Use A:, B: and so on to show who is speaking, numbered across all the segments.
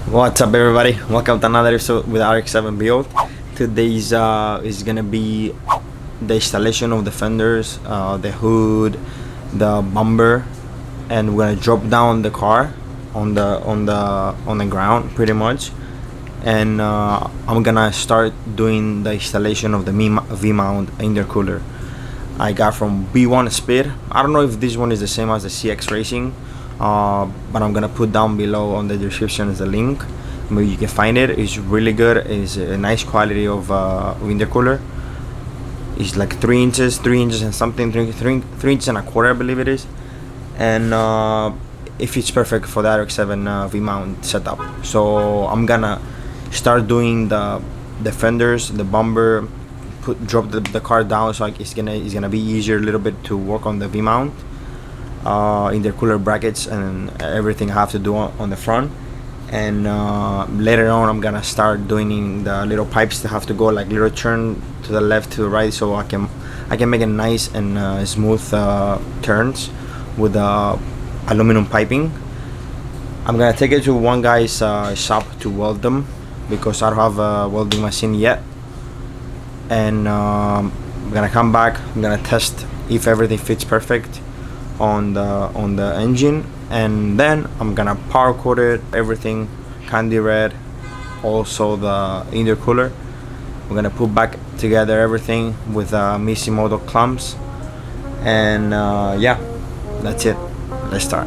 A: What's up, everybody? Welcome to another episode with Rx7 build. Today's is gonna be the installation of the fenders, the hood, the bumper, and we're gonna drop down the car on the ground pretty much. And I'm gonna start doing the installation of the V-mount intercooler I got from B1 Speed. I don't know if this one is the same as the CX Racing, but I'm gonna put down below on the description is the link. Maybe you can find it. It's really good. It's a nice quality of intercooler. It's like 3 inches and something, 3 inches and a quarter, I believe it is. And if it's perfect for the Rx7 V-mount setup. So I'm gonna start doing the fenders, the bumper, drop the car down, so like it's gonna be easier a little bit to work on the V-mount, intercooler brackets and everything I have to do on the front. And later on I'm gonna start doing the little pipes that have to go like little turn to the left, to the right, so I can make it nice and smooth turns with aluminum piping. I'm gonna take it to one guy's shop to weld them because I don't have a welding machine yet. And I'm gonna come back. I'm gonna test if everything fits perfect on the engine, and then I'm gonna power coat it, everything candy red, also the intercooler. We're gonna put back together everything with Misimoto clamps, and yeah, that's it. Let's start.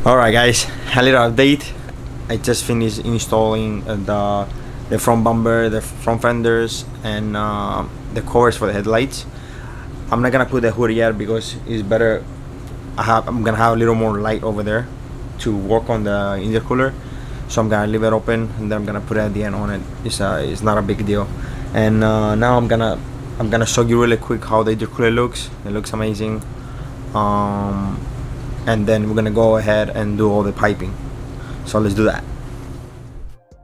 A: Alright guys, a little update. I just finished installing the front bumper, the front fenders, and the covers for the headlights. I'm not gonna put the hood yet because it's better. I'm gonna have a little more light over there to work on the intercooler, so I'm gonna leave it open and then I'm gonna put it at the end on it. It's not a big deal. And now I'm gonna show you really quick how the intercooler looks. It looks amazing. And then we're gonna go ahead and do all the piping, so let's do that.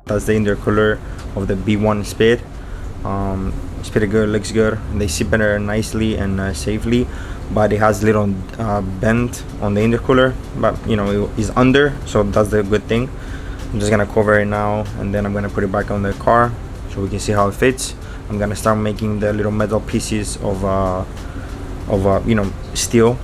A: That's the intercooler of the B1 Speed. It's pretty good, looks good. They zip it nicely and safely, but it has little bend on the intercooler, but you know it's under, so that's the good thing. I'm just gonna cover it now, and then I'm gonna put it back on the car so we can see how it fits. I'm gonna start making the little metal pieces of steel.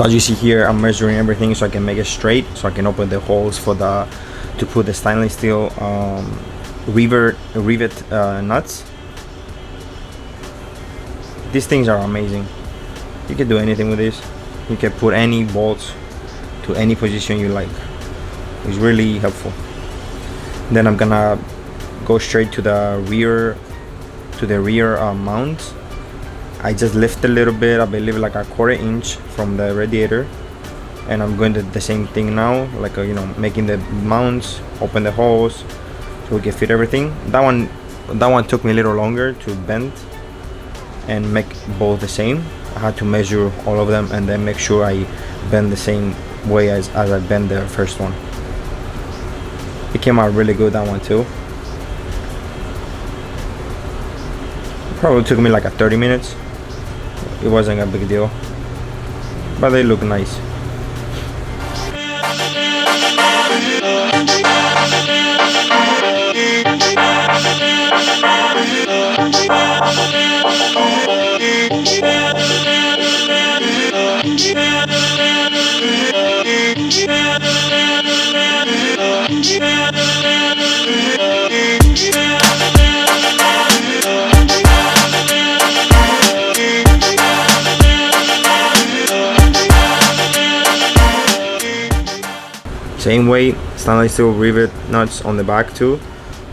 A: So as you see here, I'm measuring everything so I can make it straight, so I can open the holes for to put the stainless steel rivet nuts. These things are amazing. You can do anything with this. You can put any bolts to any position you like. It's really helpful. Then I'm gonna go straight to the rear mount. I just lift a little bit, I believe like a 1/4 inch from the radiator, and I'm going to do the same thing now, like you know, making the mounts, open the holes so we can fit everything. That one took me a little longer to bend and make both the same. I had to measure all of them and then make sure I bend the same way as I bent the first one. It came out really good, that one too. Probably took me like 30 minutes. It wasn't a big deal, but they look nice. Same way, stainless steel rivet nuts on the back too.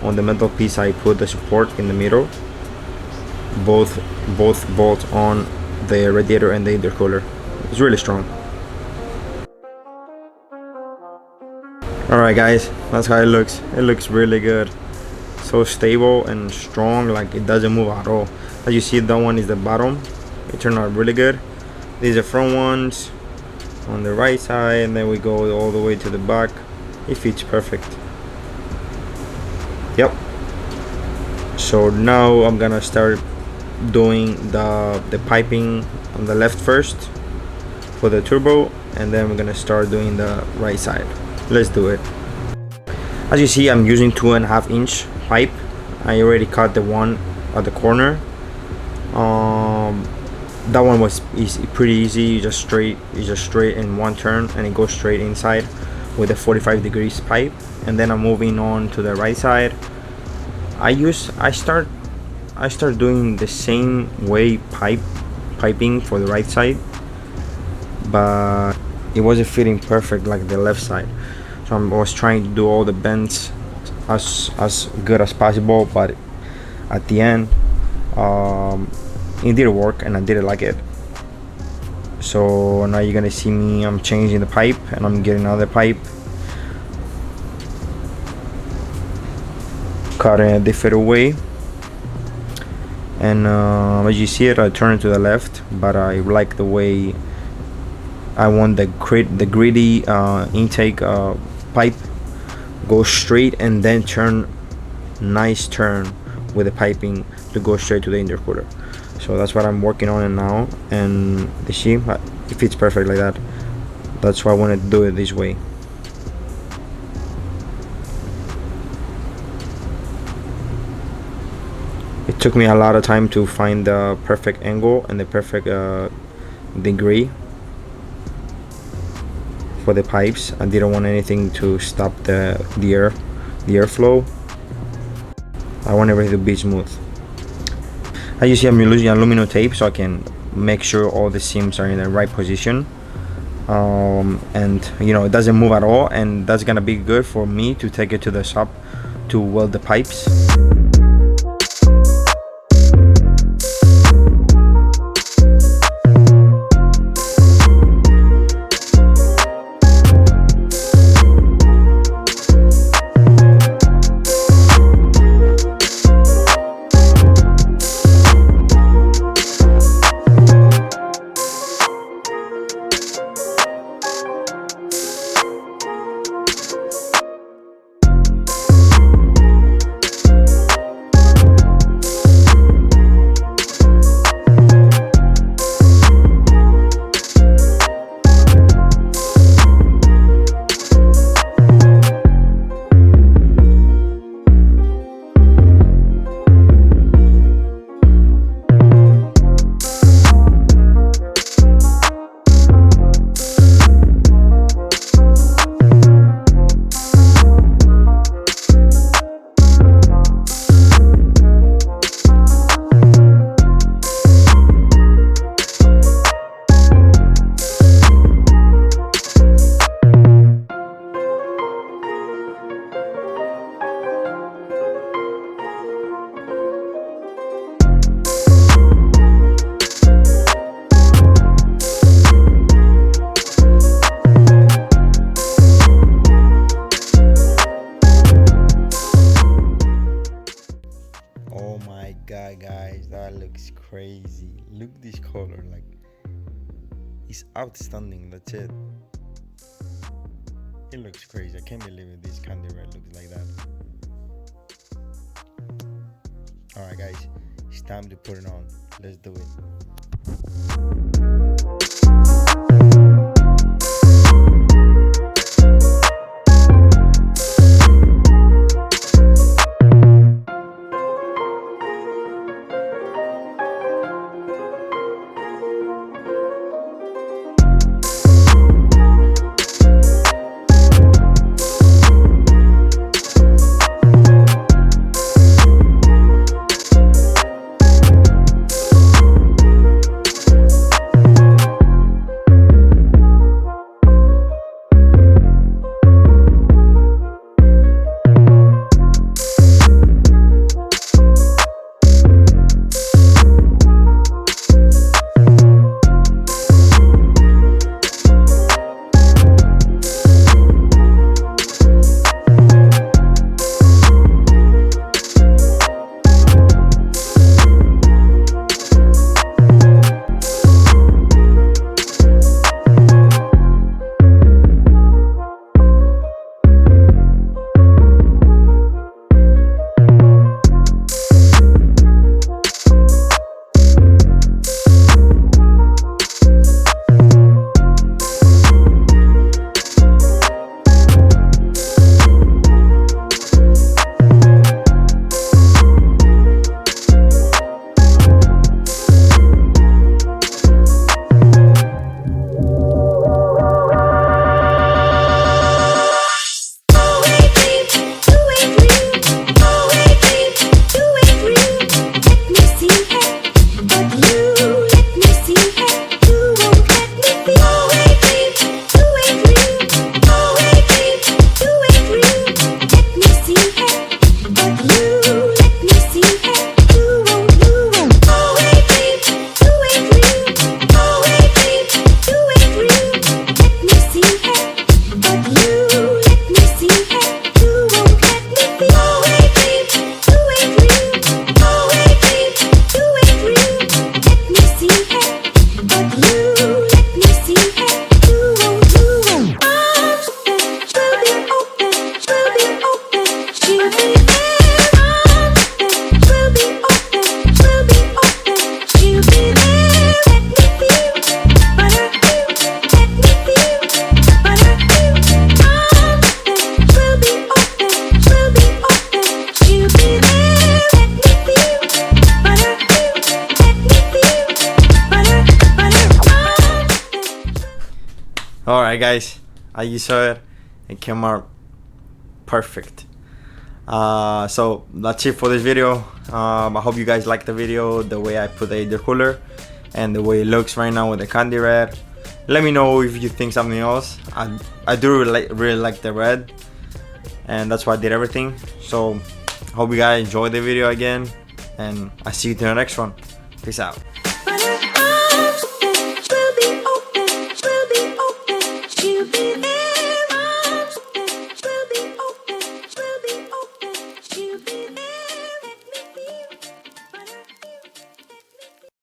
A: On the metal piece I put the support in the middle. Both bolts on the radiator and the intercooler. It's really strong. Alright guys, that's how it looks. It looks really good. So stable and strong, like it doesn't move at all. As you see, that one is the bottom. It turned out really good. These are front ones on the right side, and then we go all the way to the back. It fits perfect. Yep. So now I'm gonna start doing the piping on the left first for the turbo, and then we're gonna start doing the right side. Let's do it. As you see, I'm using 2.5 inch pipe. I already cut the one at the corner. That one was pretty easy. It's just straight in one turn, and it goes straight inside with a 45 degrees pipe. And then I'm moving on to the right side. I start doing the same way piping for the right side, but it wasn't fitting perfect like the left side. So I was trying to do all the bends as good as possible, but at the end it did work and I didn't like it. So now you're gonna see me, I'm changing the pipe and I'm getting another pipe, cutting a different way. And as you see it, I turn it to the left, but I like the way I want the gritty intake pipe go straight and then turn, nice turn with the piping to go straight to the intercooler. So that's what I'm working on now, and you see it fits perfect like that. That's why I wanted to do it this way. It took me a lot of time to find the perfect angle and the perfect degree for the pipes. I didn't want anything to stop the airflow. I want everything to be smooth. As you see, I'm using aluminum tape so I can make sure all the seams are in the right position, and you know, it doesn't move at all, and that's gonna be good for me to take it to the shop to weld the pipes. guys, that looks crazy. Look this color, like it's outstanding. That's it. It looks crazy. I can't believe it. This candy red looks like that. Alright guys, it's time to put it on. Let's do it. Alright guys, as you saw it came out perfect. So that's it for this video. I hope you guys liked the video, the way I put the intercooler and the way it looks right now with the candy red. Let me know if you think something else. I do really like the red, and that's why I did everything. So hope you guys enjoyed the video again, and I see you in the next one. Peace out.